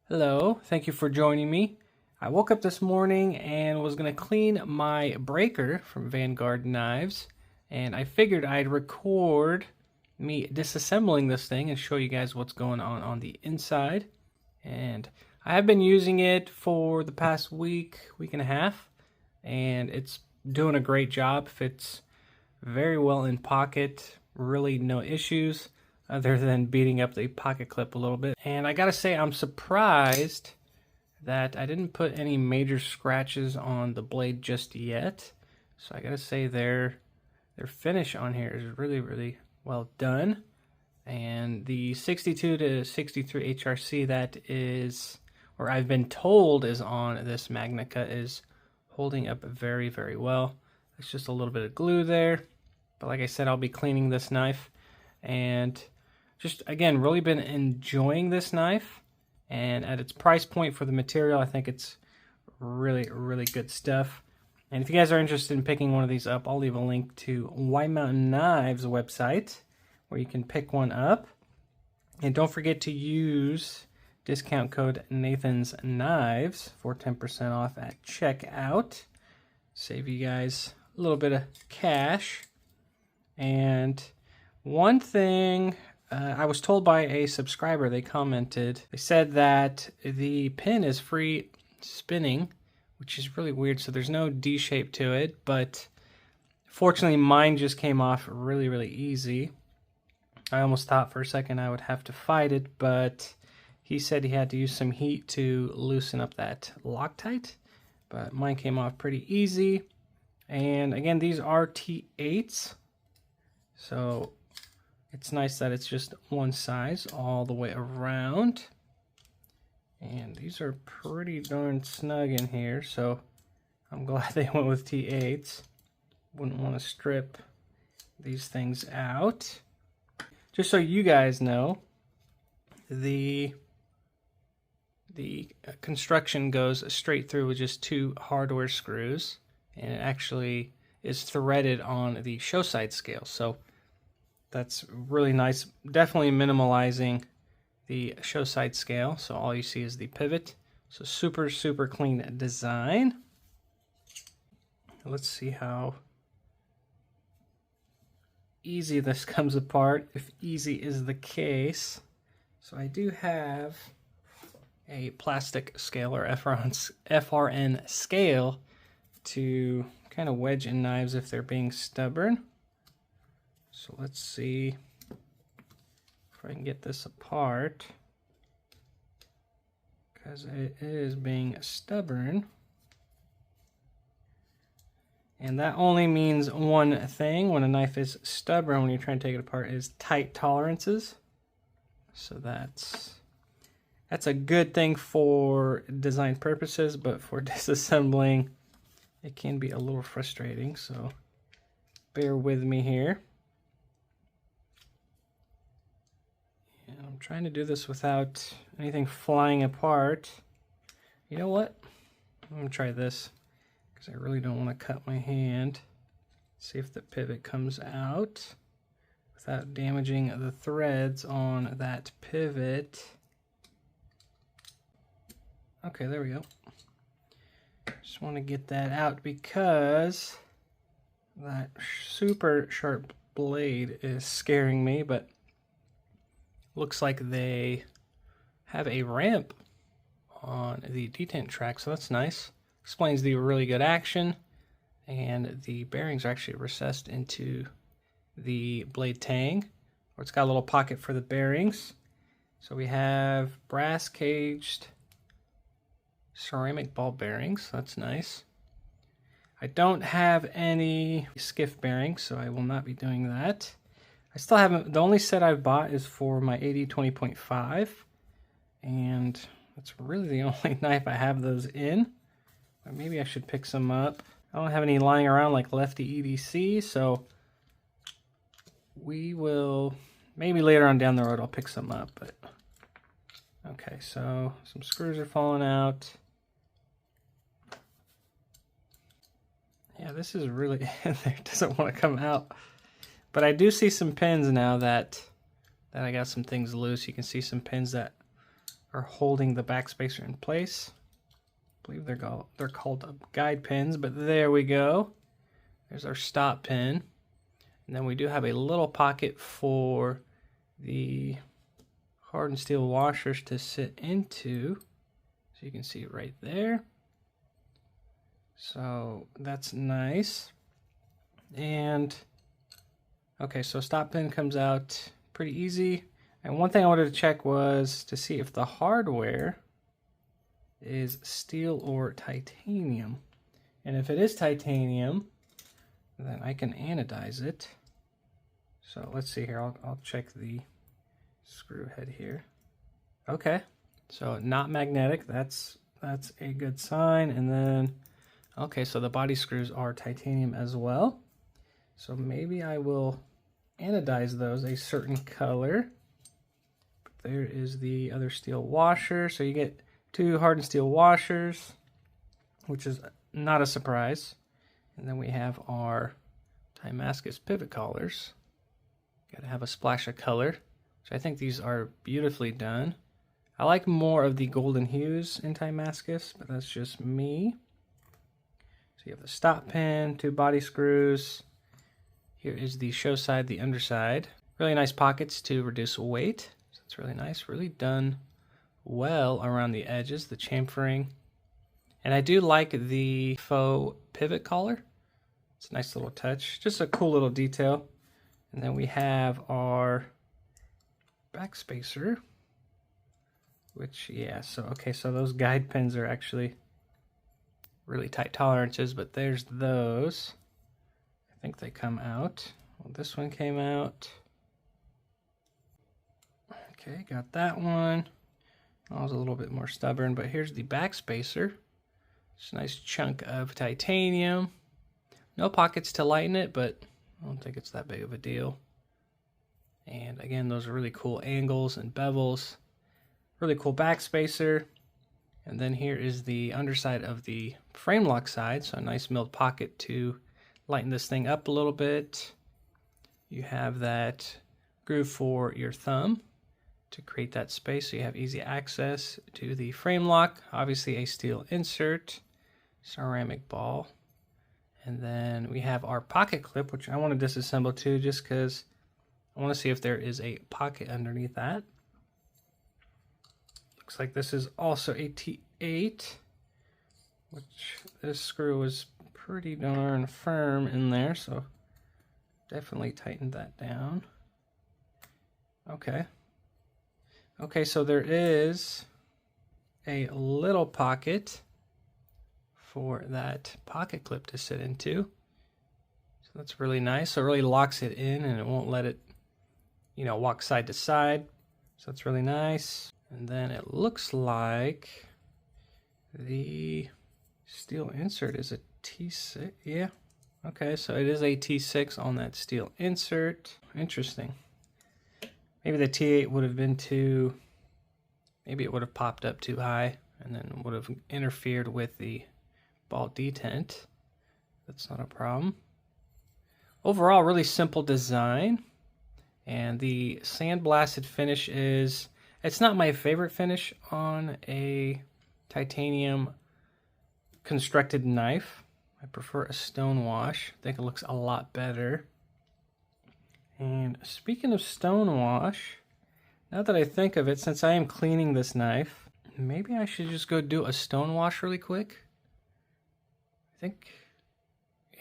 Hello, thank you for joining me. I woke up this morning and was going to clean my breaker from Vanguard Knives, and I figured I'd record me disassembling this thing and show you guys what's going on the inside. And I have been using it for the past week and a half, and it's doing a great job. Fits very well in pocket, really no issues other than beating up the pocket clip a little bit. And I gotta say, I'm surprised that I didn't put any major scratches on the blade just yet. So I gotta say their finish on here is really well done. And the 62 to 63 HRC that is, or I've been told is on this Magnica, is holding up very well. It's just a little bit of glue there. But like I said, I'll be cleaning this knife, and just again, really been enjoying this knife. And at its price point for the material, I think it's really good stuff. And if you guys are interested in picking one of these up, I'll leave a link to White Mountain Knives website where you can pick one up. And don't forget to use discount code Nathan's Knives for 10% off at checkout. Save you guys a little bit of cash. And one thing I was told by a subscriber, they commented, they said that the pin is free spinning, which is really weird. So there's no D shape to it, but fortunately mine just came off really easy. I almost thought for a second I would have to fight it, but he said he had to use some heat to loosen up that Loctite, but mine came off pretty easy. And again, these are T8s, so it's nice that it's just one size all the way around. And these are pretty darn snug in here, so I'm glad they went with T8s. Wouldn't want to strip these things out. Just so you guys know, the construction goes straight through with just 2 hardware screws, and it actually is threaded on the show side scale. So that's really nice. Definitely minimalizing the show side scale. So all you see is the pivot. So super clean design. Let's see how easy this comes apart, if easy is the case. So I do have a plastic scale or FRN scale to kind of wedge in knives if they're being stubborn. So let's see if I can get this apart, because it is being stubborn. And that only means one thing when a knife is stubborn, when you're trying to take it apart, is tight tolerances. So that's a good thing for design purposes, but for disassembling, it can be a little frustrating. So bear with me here. And I'm trying to do this without anything flying apart. You know what? I'm going to try this, because I really don't want to cut my hand. See if the pivot comes out without damaging the threads on that pivot. Okay, there we go. Just want to get that out because that super sharp blade is scaring me, but looks like they have a ramp on the detent track, so that's nice. Explains the really good action, and the bearings are actually recessed into the blade tang, or it's got a little pocket for the bearings. So we have brass caged ceramic ball bearings. That's nice. I don't have any skiff bearings, so I will not be doing that. I still haven't, the only set I've bought is for my 80-20.5, and that's really the only knife I have those in. But maybe I should pick some up. I don't have any lying around like Lefty EDC, so we will, maybe later on down the road I'll pick some up. But okay, so some screws are falling out. Yeah, this is really, it doesn't want to come out. But I do see some pins now that I got some things loose. You can see some pins that are holding the backspacer in place. I believe they're called guide pins, but there we go. There's our stop pin. And then we do have a little pocket for the hardened steel washers to sit into. So you can see it right there. So that's nice. And okay, so stop pin comes out pretty easy. And one thing I wanted to check was to see if the hardware is steel or titanium. And if it is titanium, then I can anodize it. So let's see here, I'll check the screw head here. Okay, so not magnetic, that's a good sign. And then, okay, so the body screws are titanium as well. So maybe I will anodize those a certain color. There is the other steel washer. So you get 2 hardened steel washers, which is not a surprise. And then we have our Damascus pivot collars. Got to have a splash of color. So I think these are beautifully done. I like more of the golden hues in Damascus, but that's just me. So you have the stop pin, 2 body screws. Here is the show side, the underside. Really nice pockets to reduce weight. So it's really nice, really done well around the edges, the chamfering. And I do like the faux pivot collar. It's a nice little touch, just a cool little detail. And then we have our backspacer, which, yeah, so okay, so those guide pins are actually really tight tolerances, but there's those. I think they come out. Well, this one came out. Okay, got that one. I was a little bit more stubborn, but here's the backspacer. It's a nice chunk of titanium. No pockets to lighten it, but I don't think it's that big of a deal. And again, those are really cool angles and bevels. Really cool backspacer. And then here is the underside of the frame lock side. So a nice milled pocket to lighten this thing up a little bit. You have that groove for your thumb to create that space so you have easy access to the frame lock. Obviously a steel insert, ceramic ball. And then we have our pocket clip, which I want to disassemble too, just because I want to see if there is a pocket underneath that. Looks like this is also a T8, which this screw is pretty darn firm in there, so definitely tighten that down. Okay. Okay, so there is a little pocket for that pocket clip to sit into. So that's really nice. So it really locks it in and it won't let it, you know, walk side to side. So that's really nice. And then it looks like the steel insert is a T6. Yeah. Okay, so it is a T6 on that steel insert. Interesting. Maybe the T8 would have been too, maybe it would have popped up too high and then would have interfered with the ball detent. That's not a problem. Overall, really simple design. And the sandblasted finish is, it's not my favorite finish on a titanium constructed knife. I prefer a stone wash. I think it looks a lot better. And speaking of stone wash, now that I think of it, since I am cleaning this knife, maybe I should just go do a stone wash really quick.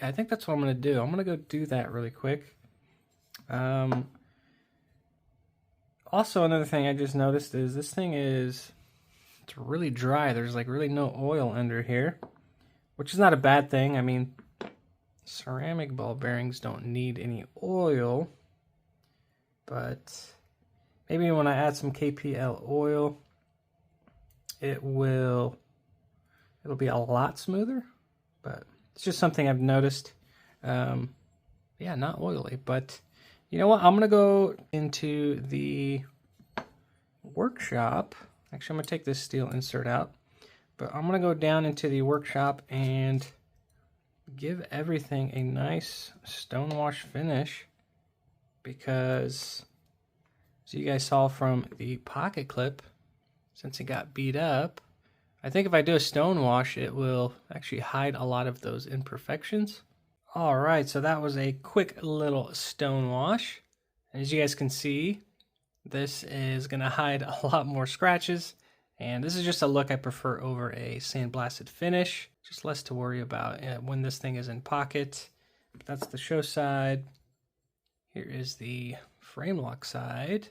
I think that's what I'm going to do. I'm going to go do that really quick. Also, another thing I just noticed is this thing it's really dry. There's like really no oil under here, which is not a bad thing. I mean, ceramic ball bearings don't need any oil, but maybe when I add some KPL oil, it'll be a lot smoother. But it's just something I've noticed. Yeah, not oily, but you know what? I'm gonna go into the workshop. Actually, I'm gonna take this steel insert out, but I'm gonna go down into the workshop and give everything a nice stone wash finish, because as you guys saw from the pocket clip, since it got beat up. I think if I do a stone wash, it will actually hide a lot of those imperfections. All right, so that was a quick little stone wash. As you guys can see, this is gonna hide a lot more scratches. And this is just a look I prefer over a sandblasted finish. Just less to worry about when this thing is in pocket. That's the show side. Here is the frame lock side.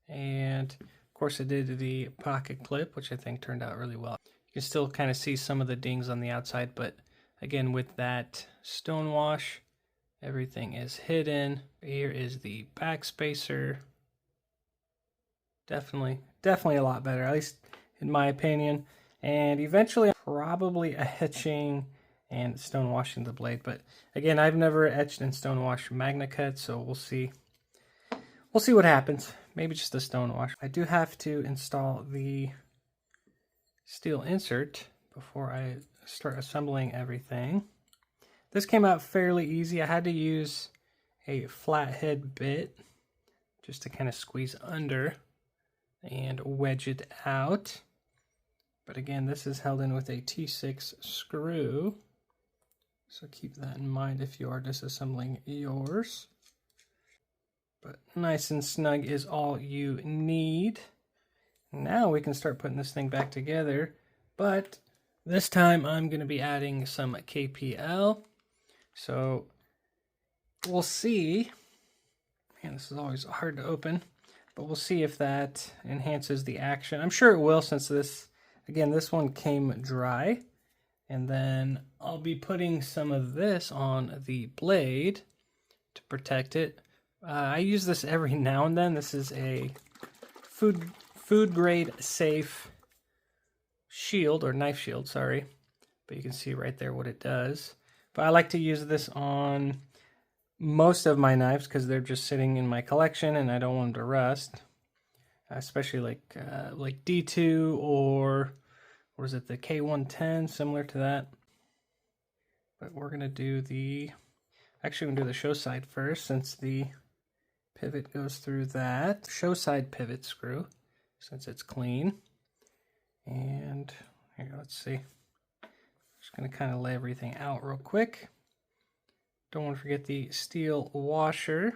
And of course I did the pocket clip, which I think turned out really well. You can still kind of see some of the dings on the outside, but again, with that stone wash, everything is hidden. Here is the back spacer. Definitely a lot better, at least in my opinion. And eventually, probably etching and stone washing the blade. But again, I've never etched and stone washed Magna Cut, so we'll see. We'll see what happens. Maybe just a stone wash. I do have to install the steel insert before I start assembling everything. This came out fairly easy. I had to use a flathead bit just to kind of squeeze under and wedge it out. But again, this is held in with a T6 screw, so keep that in mind if you are disassembling yours. But nice and snug is all you need. Now we can start putting this thing back together, but this time I'm going to be adding some KPL. So we'll see. Man, this is always hard to open, but we'll see if that enhances the action. I'm sure it will, since this, again, this one came dry. And then I'll be putting some of this on the blade to protect it. I use this every now and then. This is a food grade safe shield, or knife shield, sorry. But you can see right there what it does. But I like to use this on most of my knives because they're just sitting in my collection and I don't want them to rust. Especially like D2 or what is it, the K110, similar to that. But we're gonna do actually we're gonna do the show side first, since the pivot goes through that. Show side pivot screw, since it's clean. And here, let's see. Just gonna kind of lay everything out real quick. Don't want to forget the steel washer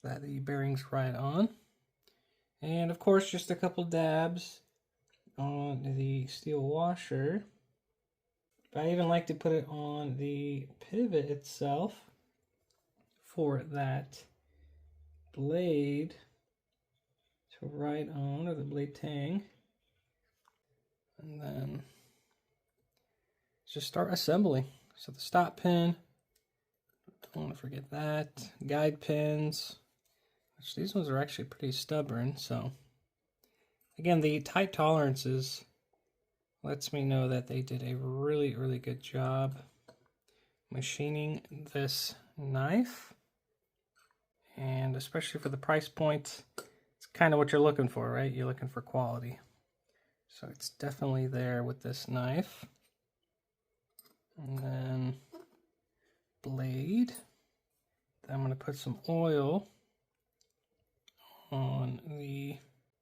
that the bearings ride on. And of course, just a couple dabs on the steel washer. But I even like to put it on the pivot itself for that blade to ride on, or the blade tang. And then just start assembling. So the stop pin, don't want to forget that. Guide pins, which these ones are actually pretty stubborn. So again, the tight tolerances lets me know that they did a really, really good job machining this knife. And especially for the price point, it's kind of what you're looking for, right? You're looking for quality. So it's definitely there with this knife. And then blade. Then I'm going to put some oil on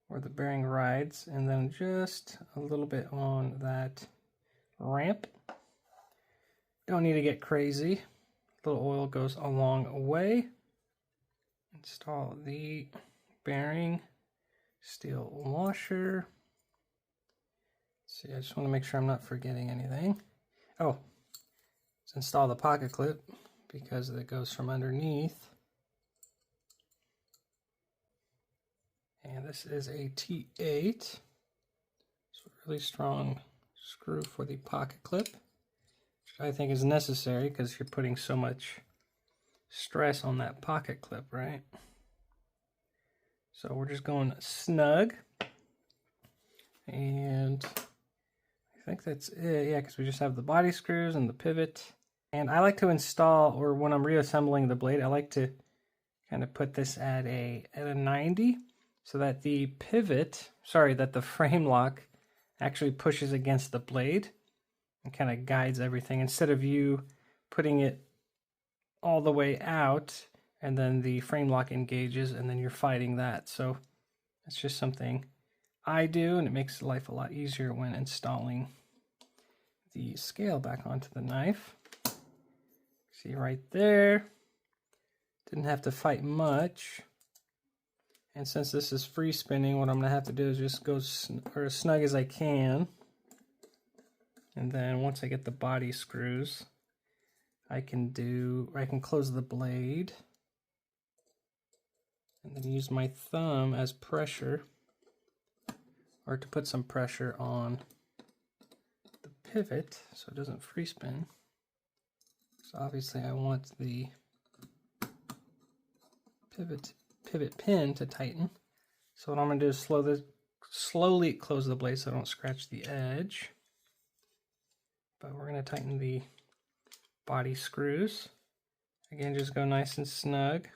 where the bearing rides, and then just a little bit on that ramp. Don't need to get crazy. A little oil goes a long way. Install the bearing steel washer. Let's see, I just want to make sure I'm not forgetting anything. Oh, let's install the pocket clip because it goes from underneath. And this is a T8. So really strong screw for the pocket clip, which I think is necessary because you're putting so much stress on that pocket clip, right? So we're just going snug. And I think that's it. Yeah, because we just have the body screws and the pivot. And I like to install, or when I'm reassembling the blade, I like to kind of put this at a 90. So that the that the frame lock actually pushes against the blade and kind of guides everything, instead of you putting it all the way out and then the frame lock engages and then you're fighting that. So It's just something I do, and it makes life a lot easier when installing the scale back onto the knife. See right there, didn't have to fight much. And since this is free spinning, what I'm gonna have to do is just go as snug as I can. And then once I get the body screws, I can close the blade and then use my thumb as pressure, or to put some pressure on the pivot so it doesn't free spin. So obviously I want the pivot pin to tighten. So what I'm going to do is slowly close the blade so I don't scratch the edge. But we're going to tighten the body screws. Again, just go nice and snug.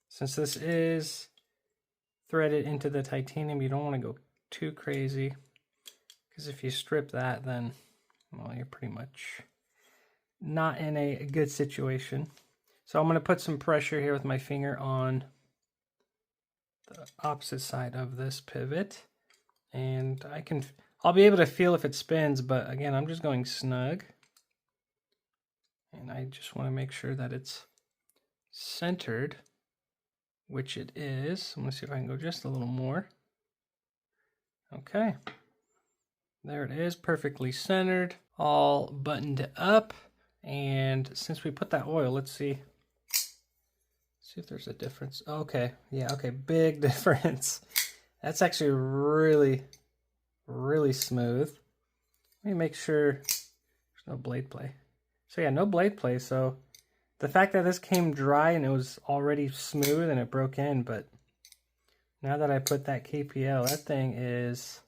Since this is threaded into the titanium, you don't want to go too crazy, because if you strip that, then, well, you're pretty much not in a good situation. So I'm going to put some pressure here with my finger on the opposite side of this pivot, and I'll be able to feel if it spins, but again, I'm just going snug, and I just want to make sure that it's centered, which it is. I'm going to see if I can go just a little more. Okay, there it is, perfectly centered, all buttoned up. And since we put that oil, let's see if there's a difference. Okay, yeah, okay, big difference. That's actually really, really smooth. Let me make sure there's no blade play. So yeah, no blade play. So the fact that this came dry and it was already smooth and it broke in, but now that I put that KPL, that thing is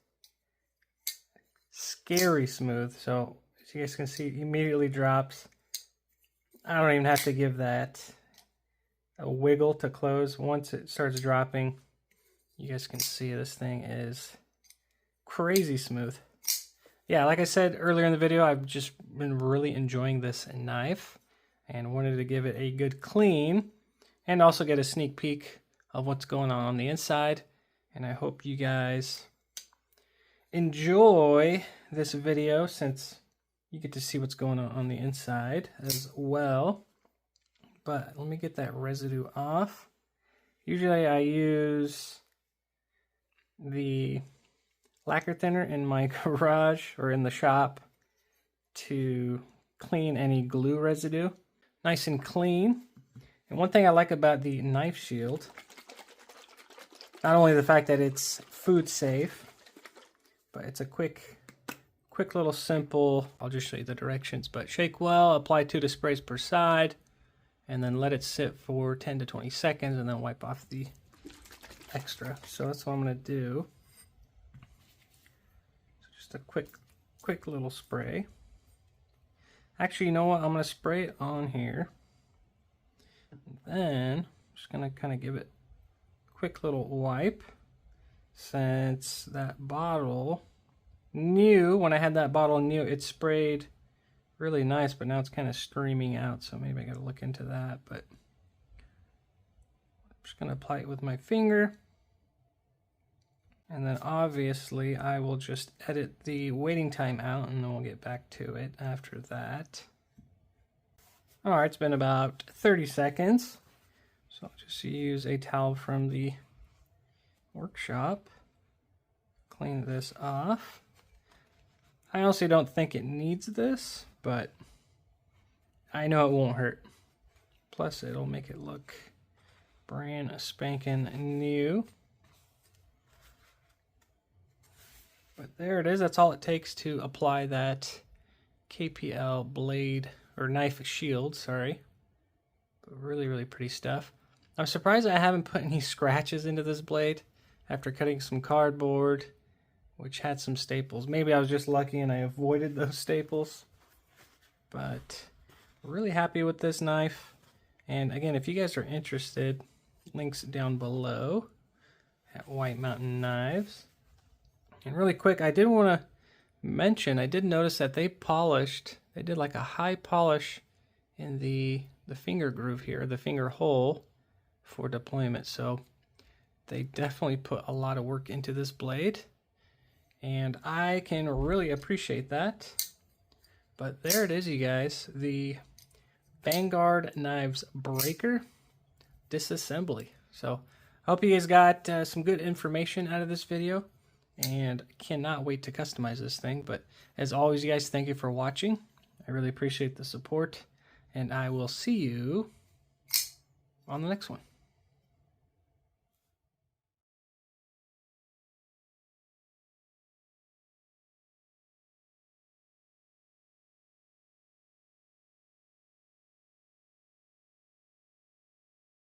scary smooth. So as you guys can see, it immediately drops. I don't even have to give that a wiggle to close. Once it starts dropping, you guys can see this thing is crazy smooth. Yeah, like I said earlier in the video, I've just been really enjoying this knife and wanted to give it a good clean and also get a sneak peek of what's going on the inside. And I hope you guys enjoy this video, since you get to see what's going on the inside as well. But let me get that residue off. Usually I use the lacquer thinner in my garage or in the shop to clean any glue residue. Nice and clean. And one thing I like about the knife shield, not only the fact that it's food safe, but it's a quick little simple, I'll just show you the directions, but shake well, apply 2 to sprays per side, and then let it sit for 10 to 20 seconds and then wipe off the extra. So that's what I'm going to do. So just a quick little spray. Actually, you know what? I'm going to spray it on here. And then I'm just going to kind of give it a quick little wipe, since that bottle when I had that bottle new, it sprayed really nice, but now it's kind of streaming out, so maybe I got to look into that. But I'm just going to apply it with my finger, and then obviously I will just edit the waiting time out, and then we'll get back to it after that. Alright, it's been about 30 seconds, so I'll just use a towel from the workshop, clean this off. I honestly don't think it needs this, but I know it won't hurt. Plus, it'll make it look brand spanking new. But there it is. That's all it takes to apply that KPL blade, or knife shield, sorry. But really, really pretty stuff. I'm surprised I haven't put any scratches into this blade after cutting some cardboard, which had some staples. Maybe I was just lucky and I avoided those staples. But really happy with this knife. And again, if you guys are interested, links down below at White Mountain Knives. And really quick, I did want to mention, I did notice that they did like a high polish in the finger groove here, the finger hole for deployment. So They definitely put a lot of work into this blade, and I can really appreciate that. But there it is, you guys, the Vanguard Knives Breaker Disassembly. So I hope you guys got some good information out of this video, and cannot wait to customize this thing. But as always, you guys, thank you for watching. I really appreciate the support, and I will see you on the next one.